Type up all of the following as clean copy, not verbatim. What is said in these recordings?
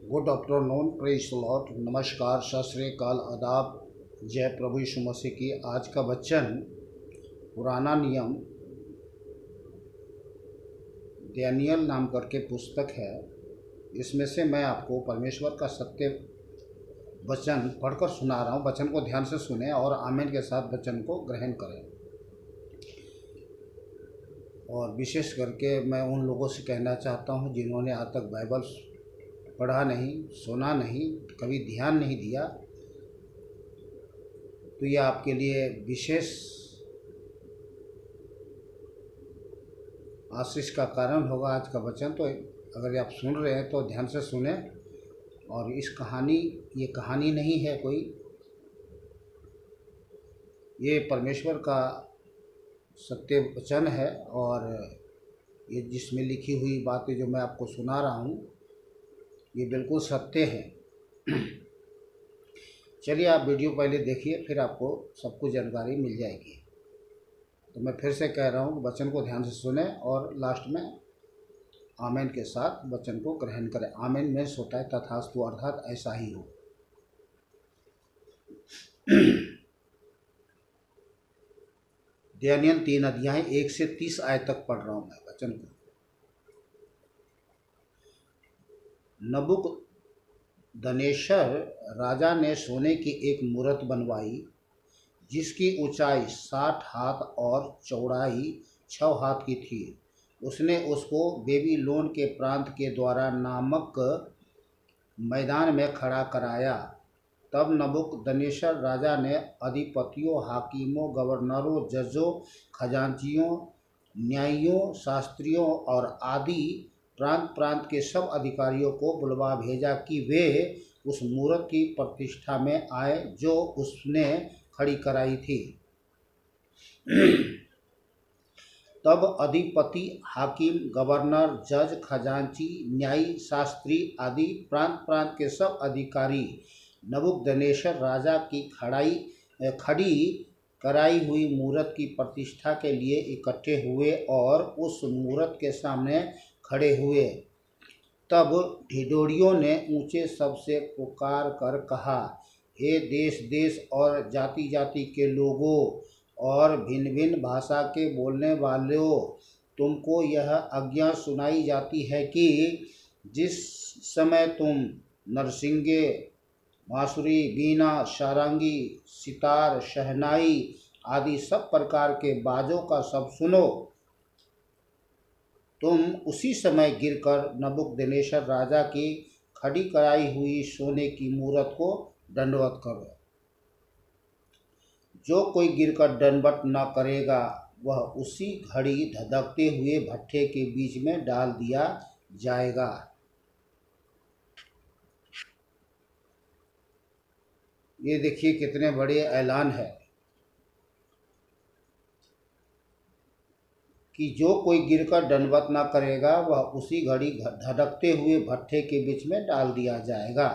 Good afternoon, praise the Lord, नमस्कार, सत श्री अकाल, आदाब, जय प्रभु यीशु मसीह की। आज का वचन पुराना नियम डैनियल नाम करके पुस्तक है। इसमें से मैं आपको परमेश्वर का सत्य वचन पढ़कर सुना रहा हूँ। वचन को ध्यान से सुने और आमीन के साथ वचन को ग्रहण करें। और विशेष करके मैं उन लोगों से कहना चाहता हूँ जिन्होंने आज तक बाइबल पढ़ा नहीं, सुना नहीं, कभी ध्यान नहीं दिया, तो ये आपके लिए विशेष आशीष का कारण होगा आज का वचन। तो अगर आप सुन रहे हैं तो ध्यान से सुने। और ये कहानी नहीं है कोई, ये परमेश्वर का सत्य वचन है। और ये जिसमें लिखी हुई बातें जो मैं आपको सुना रहा हूँ ये बिल्कुल सत्य है। चलिए आप वीडियो पहले देखिए, फिर आपको सब कुछ जानकारी मिल जाएगी। तो मैं फिर से कह रहा हूँ, वचन को ध्यान से सुने और लास्ट में आमीन के साथ वचन को ग्रहण करें। आमीन में होता है तथास्तु, अर्थात ऐसा ही हो। डैनियल 3 अध्याय 1 से 30 आयत तक पढ़ रहा हूँ मैं वचन को। नबूकदनेस्सर राजा ने सोने की एक मूरत बनवाई जिसकी ऊंचाई 60 हाथ और चौड़ाई 6 हाथ की थी। उसने उसको बेबीलोन के प्रांत के द्वारा नामक मैदान में खड़ा कराया। तब नबूकदनेस्सर राजा ने अधिपतियों, हाकिमों, गवर्नरों, जजों, खजांचियों, न्यायियों, शास्त्रियों और आदि प्रांत प्रांत के सब अधिकारियों को बुलवा भेजा कि वे उस मूरत की प्रतिष्ठा में आए जो उसने खड़ी कराई थी। तब अधिपति, हाकिम, गवर्नर, जज, खजांची, न्यायी, शास्त्री आदि प्रांत प्रांत के सब अधिकारी नबूकदनेस्सर राजा की खड़ी कराई हुई मूरत की प्रतिष्ठा के लिए इकट्ठे हुए और उस मूरत के सामने खड़े हुए। तब ढिढोरियों ने ऊंचे शब्द से पुकार कर कहा, हे देश देश और जाति जाति के लोगों और भिन्न भिन्न भाषा के बोलने वालों, तुमको यह आज्ञा सुनाई जाती है कि जिस समय तुम नरसिंगे, बांसुरी, बीना, सारंगी, सितार, शहनाई आदि सब प्रकार के बाजों का शब्द सुनो, तुम उसी समय गिरकर नबूकदनेस्सर राजा की खड़ी कराई हुई सोने की मूरत को दंडवत करो। जो कोई गिरकर दंडवत न करेगा वह उसी घड़ी धधकते हुए भट्ठे के बीच में डाल दिया जाएगा। ये देखिए कितने बड़े ऐलान है कि जो कोई गिरकर दंडवत न करेगा वह उसी घड़ी धधकते हुए भट्ठे के बीच में डाल दिया जाएगा।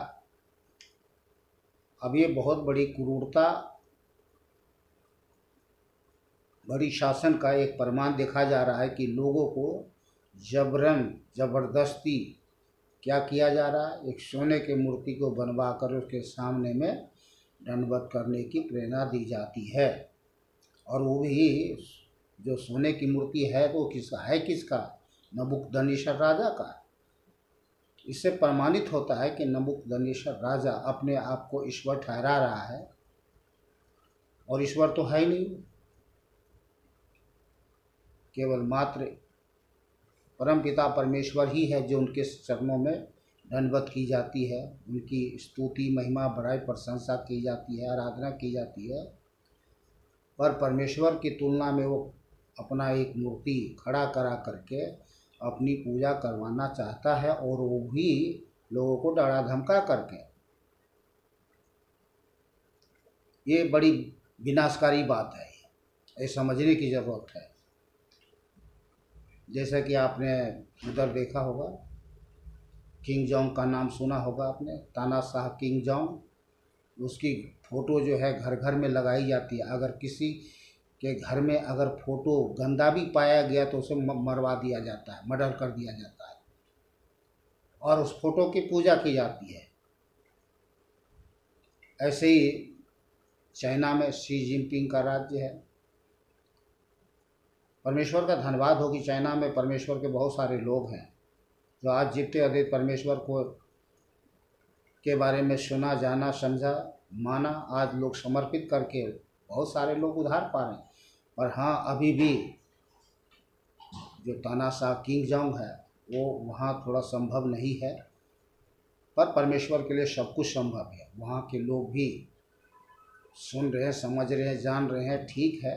अब ये बहुत बड़ी क्रूरता, बड़ी शासन का एक प्रमाण देखा जा रहा है कि लोगों को जबरदस्ती क्या किया जा रहा है, एक सोने की मूर्ति को बनवा कर उसके सामने में दंडवत करने की प्रेरणा दी जाती है। और वो भी जो सोने की मूर्ति है तो किसका? नबूकदनेस्सर राजा का। इससे प्रमाणित होता है कि नबूकदनेस्सर राजा अपने आप को ईश्वर ठहरा रहा है, और ईश्वर तो है ही नहीं, केवल मात्र परमपिता परमेश्वर ही है जो उनके चरणों में दंडवत की जाती है, उनकी स्तुति, महिमा, बड़ाई, प्रशंसा की जाती है, आराधना की जाती है। पर परमेश्वर की तुलना में वो अपना एक मूर्ति खड़ा करा करके अपनी पूजा करवाना चाहता है, और वो भी लोगों को डरा धमका करके। ये बड़ी विनाशकारी बात है, ये समझने की ज़रूरत है। जैसा कि आपने उधर देखा होगा, किंग जॉन्ग का नाम सुना होगा आपने, तानाशाह किंग जॉन्ग। उसकी फ़ोटो जो है घर घर में लगाई जाती है। अगर किसी के घर में अगर फ़ोटो गंदा भी पाया गया तो उसे मरवा दिया जाता है, मर्डर कर दिया जाता है। और उस फोटो की पूजा की जाती है। ऐसे ही चाइना में शी जिनपिंग का राज्य है। परमेश्वर का धन्यवाद हो कि चाइना में परमेश्वर के बहुत सारे लोग हैं जो आज जीते अद्वैत परमेश्वर को के बारे में सुना, जाना, समझा, माना। आज लोग समर्पित करके बहुत सारे लोग उद्धार पा रहे हैं। और हाँ, अभी भी जो तानाशाह किंग जोंग है वो वहाँ थोड़ा संभव नहीं है, पर परमेश्वर के लिए सब कुछ संभव है। वहाँ के लोग भी सुन रहे हैं, समझ रहे हैं, जान रहे हैं। ठीक है,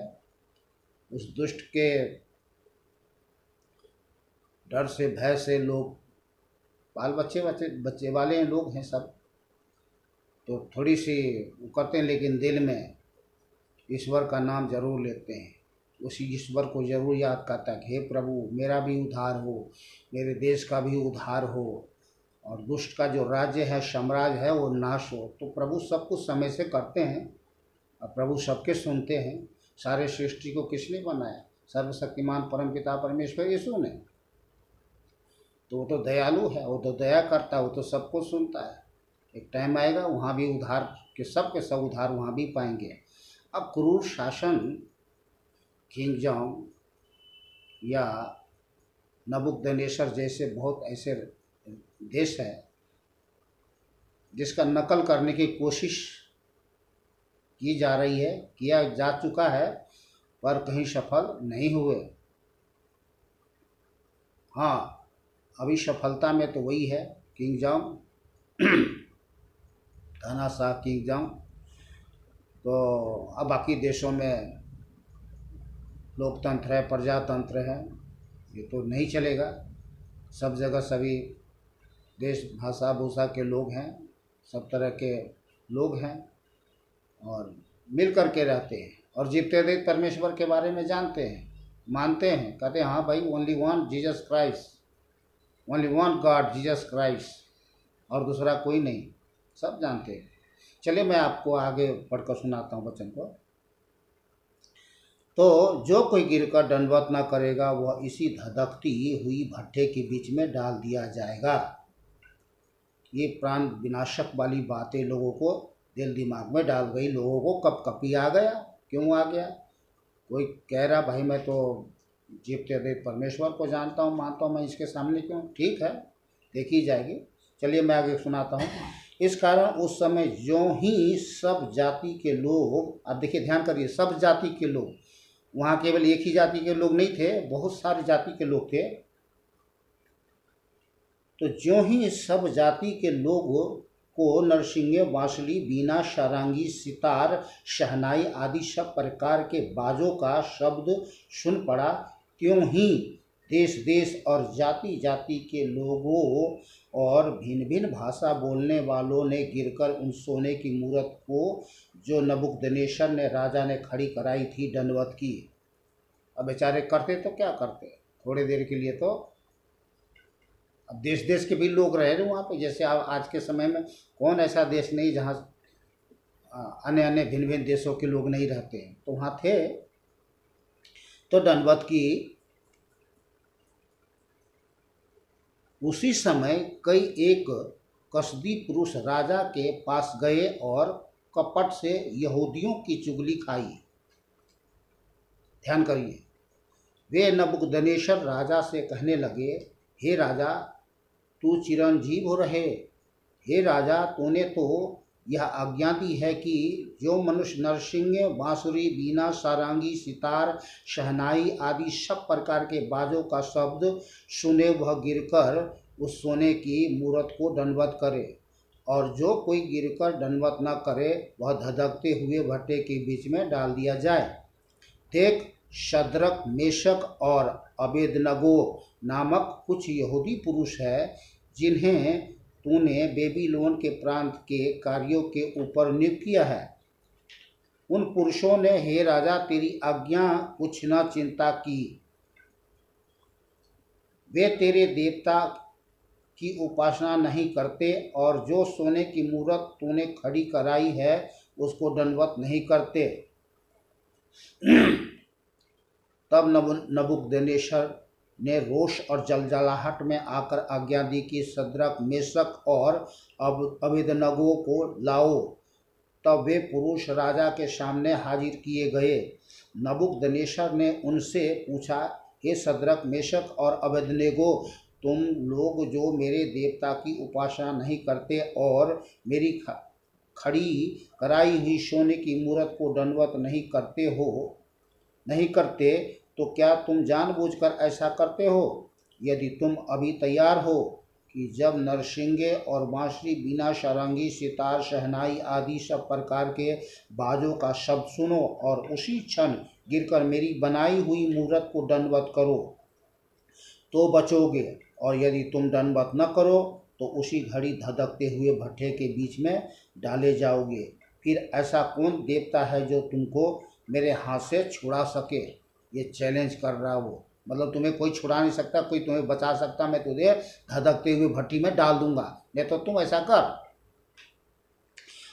उस दुष्ट के डर से, भय से लोग बाल बच्चे वाले लोग हैं सब, तो थोड़ी सी वो करते हैं, लेकिन दिल में ईश्वर का नाम जरूर लेते हैं। उसी ईश्वर को जरूर याद करता है कि हे प्रभु, मेरा भी उद्धार हो, मेरे देश का भी उद्धार हो, और दुष्ट का जो राज्य है, साम्राज्य है, वो नाश हो। तो प्रभु सब कुछ समय से करते हैं और प्रभु सबके सुनते हैं। सारे सृष्टि को किसने बनाया? सर्वशक्तिमान परमपिता परमेश्वर यीशु ने। तो वो तो दयालु है, वो तो दया करता है, वो तो सबको सुनता है। एक टाइम आएगा वहाँ भी उद्धार के सब उद्धार वहाँ भी पाएंगे। अब क्रूर शासन किंग जोंग या नबूकदनेस्सर जैसे बहुत ऐसे देश है जिसका नकल करने की कोशिश की जा रही है, किया जा चुका है, पर कहीं सफल नहीं हुए। हाँ, अभी सफलता में तो वही है किंग जोंग, तानाशाह किंग जोंग। तो अब बाकी देशों में लोकतंत्र है, प्रजातंत्र है, ये तो नहीं चलेगा। सब जगह सभी देश, भाषा भूषा के लोग हैं, सब तरह के लोग हैं और मिल कर के रहते हैं और जीवते देख परमेश्वर के बारे में जानते हैं, मानते हैं, कहते हैं हाँ भाई, only one Jesus Christ, only one God Jesus Christ, और दूसरा कोई नहीं, सब जानते हैं। चलिए मैं आपको आगे पढ़कर सुनाता हूँ वचन को। तो जो कोई गिरकर दंडवत न करेगा वह इसी धधकती हुई भट्ठे के बीच में डाल दिया जाएगा। ये प्राण विनाशक वाली बातें लोगों को दिल दिमाग में डाल गई। लोगों को कब कपी आ गया, क्यों आ गया? कोई कह रहा भाई मैं तो जीवते देव परमेश्वर को जानता हूँ, मानता हूँ, मैं इसके सामने क्यों? ठीक है, देखी जाएगी। चलिए मैं आगे सुनाता हूँ। इस कारण उस समय जो ही सब जाति के लोग, अब देखिए ध्यान करिए, सब जाति के लोग, वहाँ केवल एक ही जाति के लोग नहीं थे, बहुत सारी जाति के लोग थे। तो जो ही सब जाति के लोगों को नरसिंगे, बांसुरी, बीना, सारंगी, सितार, शहनाई आदि सब प्रकार के बाजों का शब्द सुन पड़ा, त्यों ही देश देश और जाति जाति के लोगों और भिन्न भिन्न भाषा बोलने वालों ने गिरकर उन सोने की मूर्त को जो नबूकदनेस्सर ने राजा ने खड़ी कराई थी, दंडवत की। अब बेचारे करते तो क्या करते, थोड़ी देर के लिए। तो अब देश देश के भी लोग रहे थे वहाँ पे, जैसे आज के समय में कौन ऐसा देश नहीं जहाँ अन्य अन्य भिन्न भिन्न देशों के लोग नहीं रहते हैं, तो वहाँ थे। तो दंडवत की। उसी समय कई एक कसदी पुरुष राजा के पास गए और कपट से यहूदियों की चुगली खाई। ध्यान करिए, वे नबूकदनेस्सर राजा से कहने लगे, हे राजा, तू चिरंजीव हो रहे। हे राजा, तूने तो यह आज्ञा दी है कि जो मनुष्य नरसिंगे, बांसुरी, बीना, सारंगी, सितार, शहनाई आदि सब प्रकार के बाजों का शब्द सुने वह गिरकर उस सोने की मूर्त को दंडवत करे, और जो कोई गिरकर दंडवत न करे वह धधकते हुए भट्टे के बीच में डाल दिया जाए। देख, शद्रक, मेशक और अबेदनगो नामक कुछ यहूदी पुरुष है जिन्हें तूने बेबीलोन के प्रांत के कार्यों के ऊपर नियुक्त किया है। उन पुरुषों ने हे राजा तेरी आज्ञा कुछ न चिंता की। वे तेरे देवता की उपासना नहीं करते और जो सोने की मूर्त तूने खड़ी कराई है उसको दंडवत नहीं करते। तब नबूकदनेस्सर ने रोष और जलजलाहट में आकर आज्ञा दी कि शद्रक, मेशक और अबेदनगो को लाओ। तब वे पुरुष राजा के सामने हाजिर किए गए। नबूकदनेस्सर ने उनसे पूछा, हे शद्रक, मेशक और अबेदनगो, तुम लोग जो मेरे देवता की उपासना नहीं करते और मेरी खड़ी कराई हुई सोने की मूर्त को दंडवत नहीं करते, तो क्या तुम जानबूझकर ऐसा करते हो? यदि तुम अभी तैयार हो कि जब नरसिंगे और बांसुरी, बीना, सारंगी, सितार, शहनाई आदि सब प्रकार के बाजों का शब्द सुनो और उसी क्षण गिरकर मेरी बनाई हुई मूर्त को दंडवत करो तो बचोगे, और यदि तुम दंडवत न करो तो उसी घड़ी धधकते हुए भट्ठे के बीच में डाले जाओगे। फिर ऐसा कौन देवता है जो तुमको मेरे हाथ से छुड़ा सके? ये चैलेंज कर रहा वो, मतलब तुम्हें कोई छुड़ा नहीं सकता, कोई तुम्हें बचा सकता, मैं तुझे धधकते हुए भट्टी में डाल दूंगा, नहीं तो तुम ऐसा कर।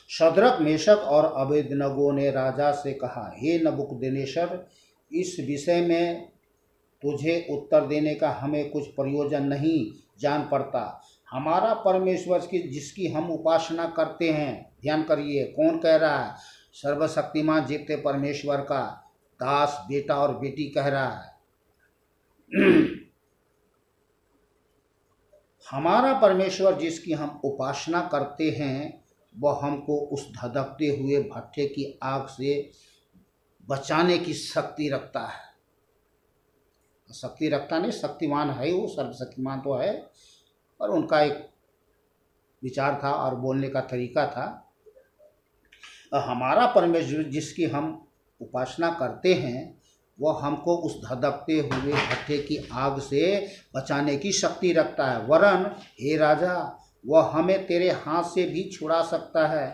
शद्रक, मेशक और अबेदनगो ने राजा से कहा, हे नबूकदनेस्सर, इस विषय में तुझे उत्तर देने का हमें कुछ प्रयोजन नहीं जान पड़ता। हमारा परमेश्वर जिसकी हम उपासना करते हैं, ध्यान करिए कौन कह रहा है, सर्वशक्तिमान जीवते परमेश्वर का दास, बेटा और बेटी कह रहा है। हमारा परमेश्वर जिसकी हम उपासना करते हैं वह हमको उस धधकते हुए भट्ठे की आग से बचाने की शक्ति रखता है। शक्ति रखता नहीं, शक्तिमान है वो, सर्वशक्तिमान तो है, और उनका एक विचार था और बोलने का तरीका था। हमारा परमेश्वर जिसकी हम उपासना करते हैं वह हमको उस धधकते हुए भट्ठे की आग से बचाने की शक्ति रखता है। वरन हे राजा, वह हमें तेरे हाथ से भी छुड़ा सकता है,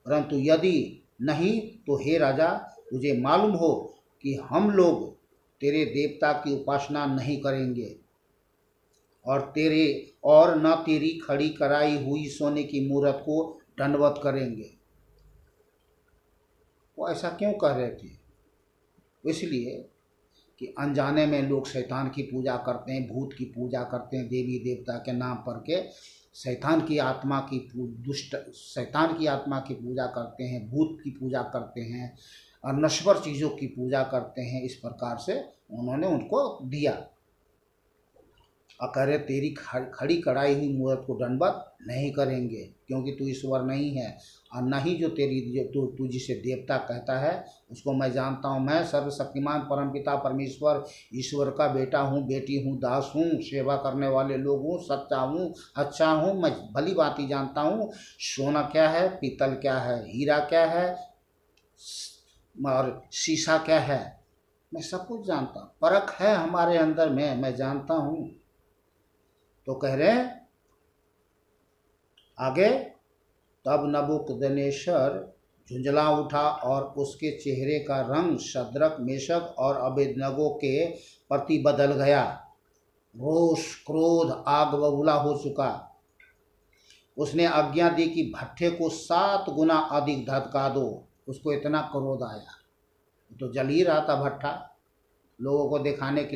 परंतु यदि नहीं तो हे राजा, तुझे मालूम हो कि हम लोग तेरे देवता की उपासना नहीं करेंगे और न तेरी खड़ी कराई हुई सोने की मूर्त को दंडवत करेंगे। वो ऐसा क्यों कह रहे थे? इसलिए कि अनजाने में लोग शैतान की पूजा करते हैं, भूत की पूजा करते हैं, देवी देवता के नाम पर के शैतान की आत्मा की पूजा करते हैं, भूत की पूजा करते हैं और नश्वर चीज़ों की पूजा करते हैं। इस प्रकार से उन्होंने उनको दिया और कह रहे तेरी खड़ी कढ़ाई हुई मूर्त को दंडवत नहीं करेंगे, क्योंकि तू ईश्वर नहीं है, और न ही जो तू जिसे देवता कहता है उसको मैं जानता हूँ। मैं सर्वशक्तिमान परमपिता परमेश्वर ईश्वर का बेटा हूँ, बेटी हूँ, दास हूँ, सेवा करने वाले लोग हूँ, सच्चा हूँ, अच्छा हूँ। मैं भली भांति जानता हूँ सोना क्या है, पीतल क्या है, हीरा क्या है और शीशा क्या है, मैं सब कुछ जानता हूँ। परख है हमारे अंदर में, मैं जानता हूँ। तो कह रहे हैं आगे, तब नबूकदनेस्सर झुंझला उठा और उसके चेहरे का रंग शद्रक, मेशक और अबेदनगो के प्रति बदल गया। रोष, क्रोध, आग बबूला हो चुका। उसने आज्ञा दी कि भट्ठे को 7 गुना अधिक धधका दो। उसको इतना क्रोध आया, तो जल ही रहा था भट्ठा, लोगों को दिखाने के